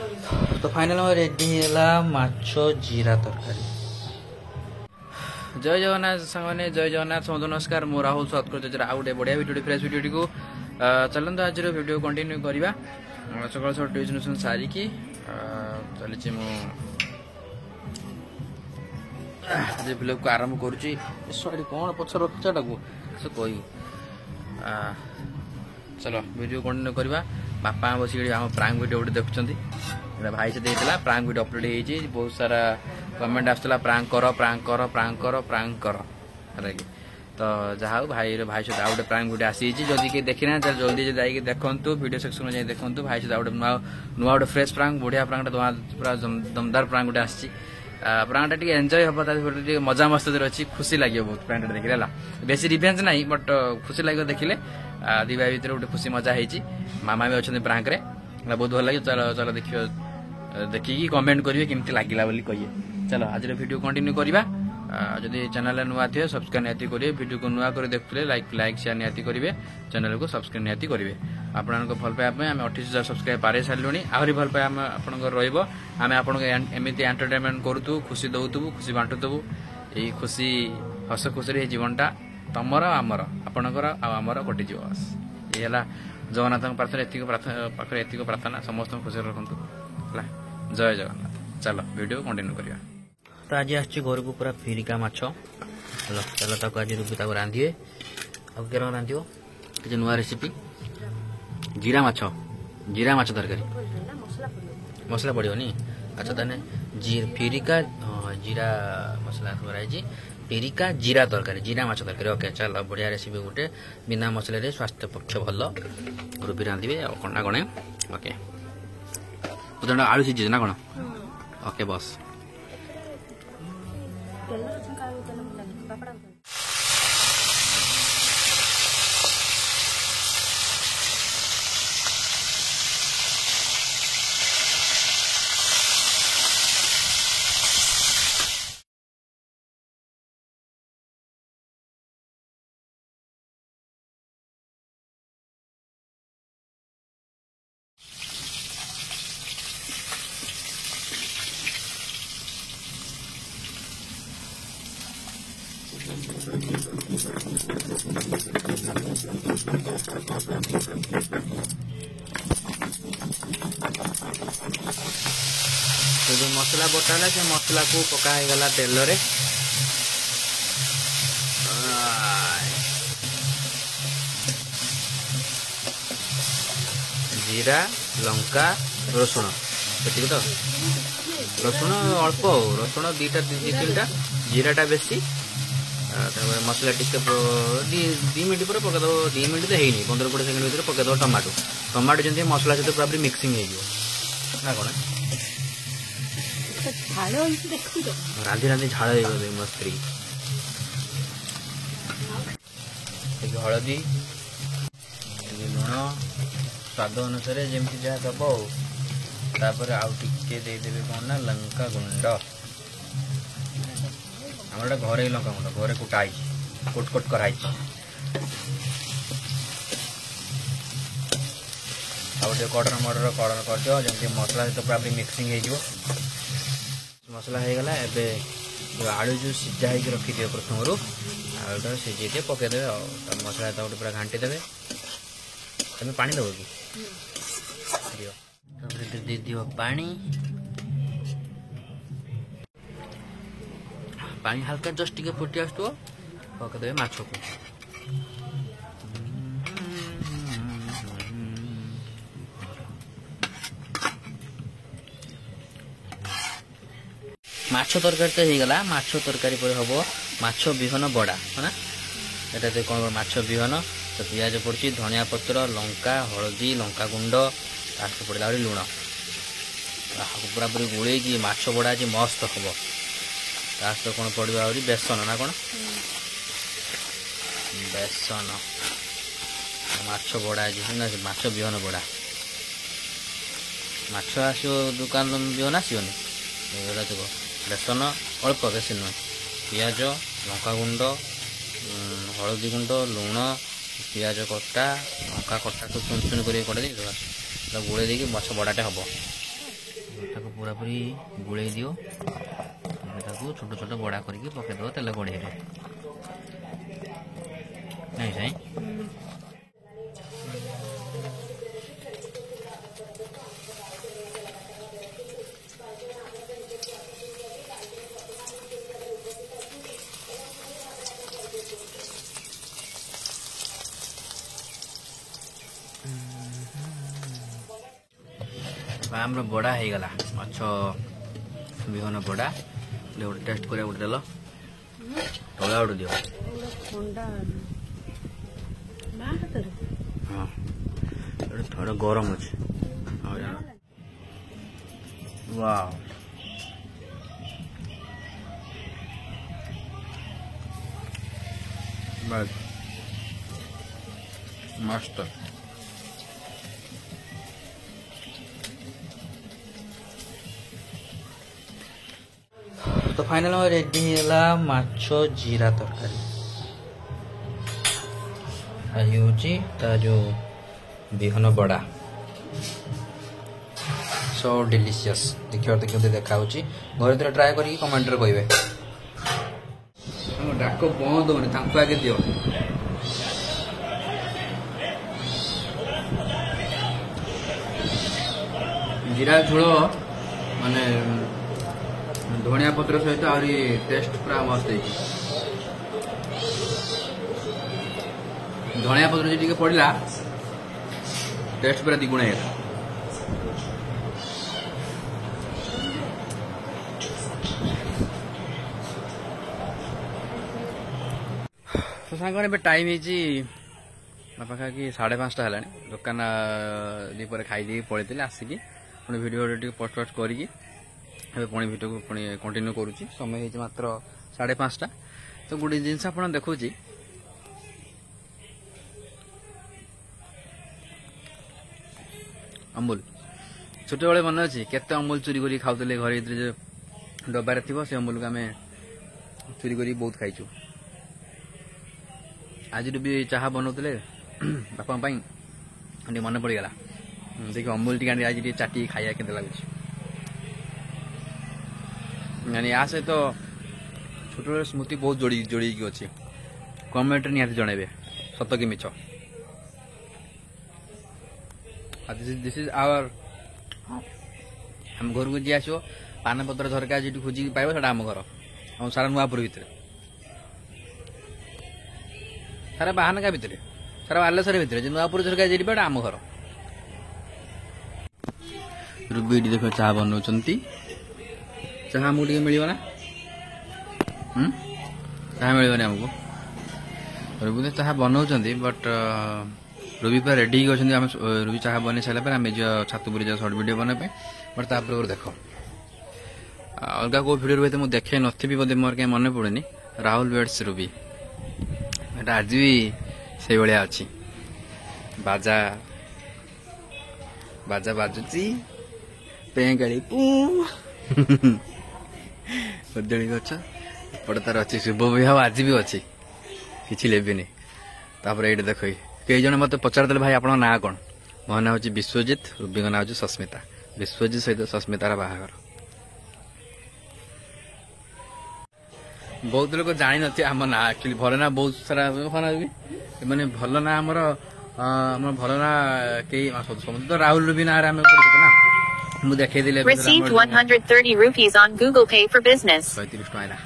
तो फाइनल में रेडी है माछ जीरा तरकारी। जय जगन्नाथ सांगने जय जगन्नाथ समस्त नमस्कार मु राहुल स्वागत कर आउ गोटे बढ़िया वीडियो फ्रेश वीडियो को चलते आज वीडियो कंटिन्यू करवा सकाल सकाल ट्यूशन सारिकी चली मुझे ब्लॉग को आरंभ करुच्ची सॉरी कौन पछर रखीटा को कह चलो वीडियो कंटिन्यू करवा बापा बस आम प्रांग वीडियो गोटे देखुं भाई से देता प्रांग वीडियो अपलोड होती बहुत सारा कमेंट आसला प्रांग कर प्रांग कर प्रांग कर प्रांग कर है कि तो जहाँ भाई सहित आउ गए प्रांग वीडियो आसी जदि किए देखी ना जल्दी जाइए देखु वीडियो सेक्शन में जाए देखु भाई सहित गोटे नुआ गोटे फ्रेश प्रांग बढ़िया प्रांग पूरा दमदार प्रांग गोटे आसी प्रांग टी एंजय हम मजा मस्ती अच्छी खुशी लगे बहुत प्रांग देखिए बेसी रिभेन्स ना बट खुशी लगे देखिले दी भाई भर गोटे खुशी मजा होती मामा भी अच्छा प्रांग बहुत भल लगे चलो चलो देखिए कमेंट करेंगे केमती लगला कहिए। चलो आज वीडियो कंटिन्यू करवा जदि चैनल नुआ थे सब्सक्राइब निहाती करेंगे वीडियो को नुआ कर देखुले लाइक शेयर निहाती करेंगे चैनल को सब्सक्राइब निहाती करेंगे आपण भल पाइबा आम 28,000 सब्सक्राइब पारे सारू आहरी भल पाए आप आम आपको एमती एंटरटेनमेंट करूँ खुशी दौतु खुशी बांटुबू यही खुशी हस खुशी जीवनटा तमर आमर आपणकर आमर कटिज ये जगन्नाथ पाखे एतिक प्रार्थना समस्त खुशी रखु जय जगन्नाथ। चलो वीडियो कंटिन्यू करवा तो आज आस घर को पूरा फिरिका माछ चलो चलो ताको आज रूपी ताको रांधिए अब क्या रांधियो किसी नुआ रेसिपी जीरा माछ तरकारी मसला पड़ो नी अच्छा ताने फिरिका जीरा मसला कराई फिरिका जीरा तरकारी जीरा माछ तरकारी ओके चलो बढ़िया रेसिपी गोटे बिना मसले स्वास्थ्य पक्ष भल रूपी रांधे कंडा गणे ओके आलू सीझे ना कौन ओके बस तो जो मसला बटाला से मसला को पकाईगला तेल रे जीरा लंका रसुण सेटिक तो रसुण अल्प रसुण दीटा तीन जीराटा बेसी मसला टिके दी मिनट पर पकईद 2 मिनट तो है 15-20 सेकेंड भर पकईद टमाटो टमाटो जमी मसला सहित पूरा मिक्सिंग हो कौन रांधि रांधि झाड़ मो स्त्री हलदी लुण स्वाद अनुसार जमी जहाँ दब आउ टे देदेवे कौन ना लंका गुंड आम घर लंका गुंड घरे कुटाई कोट कोट कराई कड़र मर्डर कलर कर दियो जमी मसला सहित पूरा मिक्सिंग हो मसला हो गला एवं आलू जो सीझा हो रखी दिए प्रथम आलूटा सीझे दिए पकईदे मसला गोटे पूरा घाटी देवे तुम पानी दब कि दे दियो पानी पानी हल्का जस्ट टिके फुटी आसो पकईदे माछ को माछ तरकारी तो हो गला माछ तरकारी पर हम माछ बिहन बड़ा है ना यहाँ तो कौन माछ बिहन तो पियाज पड़ी धनिया पत्र लंका हलदी लंका गुंड पड़ा लुण पूरा पूरी गोल माछ बड़ा आज मस्त हम तो कौन पड़ा आहरी बेसन ना कौन बेसन माछ बड़ा आज ना माछ बिहन बड़ा माछ आसो दुकान बिहन आसोनी देखो बेसन अल्प बेसी नुह पियाज लंका गुंड हलदी गुंड लुण पियाज कटा लंका कटा को चुन चुन कर गोड़े देखिए माछ बड़ाटे हम ताको पूरा पूरी गुड़े दियो ताको छोट छोट बड़ा करके पकेदो तेल कढ़े नहीं सही आमर बड़ा हो गला माछ विहन बड़ा गोटे टेस्ट कर गोटे देल तला गोटे दियो हाँ थोड़ा गरम अच्छे वाह मस्त तो फाइनल रेडी है माछ जीरा तरकारी जो विहन बड़ा सो डिलीशियस देखते देखा घर ट्राए कर कमेंट कहे डाक बंद होनी आगे दियो जीरा झोल माने धनिया पत्र सहित आहरी टेस्ट पूरा मस्त है धनिया पत्र जी पड़ा टेस्ट पूरा द्विगुण है तो सांग टाइम पाखा कि 5:30 है दुकान दीपर खाई पलैली आसिकी पुणी भिडियो पोस्ट करके पुणी भिडियो को पुणी कंटिन्यू करुच्ची समय है मात्र 5:30 तो गोटे जिनस आप देखु अमूल छोट बड़े मन अच्छी केते अमूल चोरी कर खाऊले घर जो डबार थी से अमूल को आम चोरी कर बहुत खाईचु आज भी चाहा बनाते बापा मन पड़गला देखिए अमूल टी आज चाटी खाया के लगुच यानी या सहित छोट बड़े स्मृति बहुत जोड़ी अच्छी कमेंट निहाती जनइबे सत कि मिछ दिस इज आवर हम घर को जी आसो पान पत्र झरका जी खोजिक पाइब से आम घर हम सारा नुआपुर भितर सारा बाहानका भितर सारा बालेश्वर भितर जो नुआपुर झरका जी आम घर रुबी देख चाह बनाऊँ चाह आमको टे मिलना चाह मिलनी आमको रुबी तो चाह बनाऊँ बट रुबी पूरा रेडी आम रुबी चाह बन सारा आम छातपुरी जा सर्ट वीडियो बनवाई बट तापर देख अलग को भिडियो तो मुझे देखे नी बोधे मोर कहीं मन पड़े राहुल बेड्स रुबी आज भी से भाया अच्छी बाजा बाजा बाजुची पेंगाड़ी कदली गच एपटे तार अच्छी शुभ विवाह आज भी अच्छी किसी लेबिनी तापर ये देख कई जन मत पचारदे भाई आप ना कौन मो ना हूँ विश्वजित रुबी ना हूँ सस्मिता विश्वजित सहित सस्मितार बाहागर बहुत लोग जानी नी आम ना एक्चुअली भल ना बहुत सारा मैंने भल ना आमर भल ना कई समझ तो राहुल रुबी ना ना मुझे देखेदेली 130 rupees on Google Pay for business 35 टका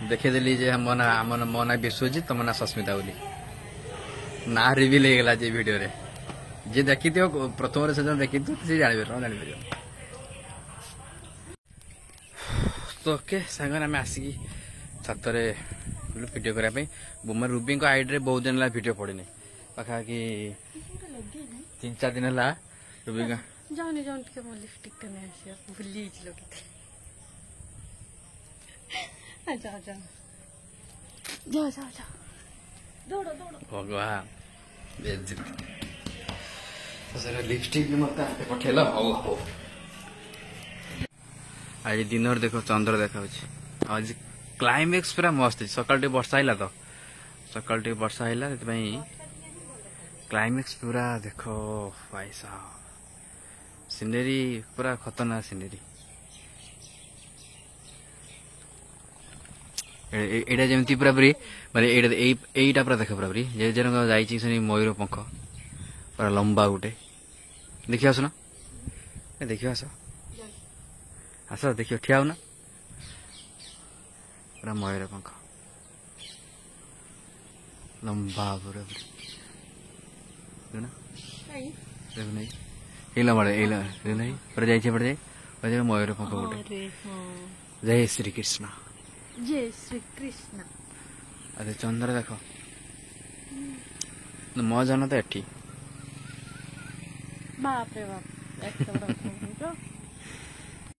देखेदेली जे मो ना विश्वजित तुम ना सस्मिता बोली ना रिवील हो गला जे वीडियो रे जे देखी प्रथम से देखी से जान तो ओके सांग आम आसिकी छातर वीडियो करने बुमर रुबी आईडी बहुत दिन है वीडियो पड़े पाखा कि 3-4 दिन है रुबी का जाने जान के मो लिपस्टिक करने आसी भूली लो के जा जा जा जा जा दौड़ो दौड़ो भगवान बेइज्जत सर लिपस्टिक मत पठेल हो हो आज दिन देखो चंद्र देखा आज क्लाइमेक्स पूरा मस्त सकाल टे वर्षा है तो सकाल टे वर्षा है क्लाइमेक्स पूरा देखो भाई साहब ସିନେରୀ ପୁରା ଖତରନାକ ସିନେରୀ। ଏଇଟା ଯେମିତି ପୁରା ପୁରି ମାନେ ଏଇଟା ପୁରା ଦେଖ ପୁରା ପୁରି ଯେ ଜଣକ ଯାଇଛି ସେ ମୟୂର ପଙ୍ଖ ପୁରା ଲମ୍ବା ଗୋଟେ ଦେଖି ଆସୁନ ଦେଖିବ ଆସ ଦେଖିବ ଠିଆ ହଉନା ପୁରା ମୟୂର ପଙ୍ଖ ଲମ୍ବା ପୁରା ପୁରି नहीं नहीं पर जाइए पड़ जाए मयूर पंख गोटे जय श्री कृष्ण जय श्री कृष्ण। अरे चंद्र देख मजा न तो एठी बाप रे बाप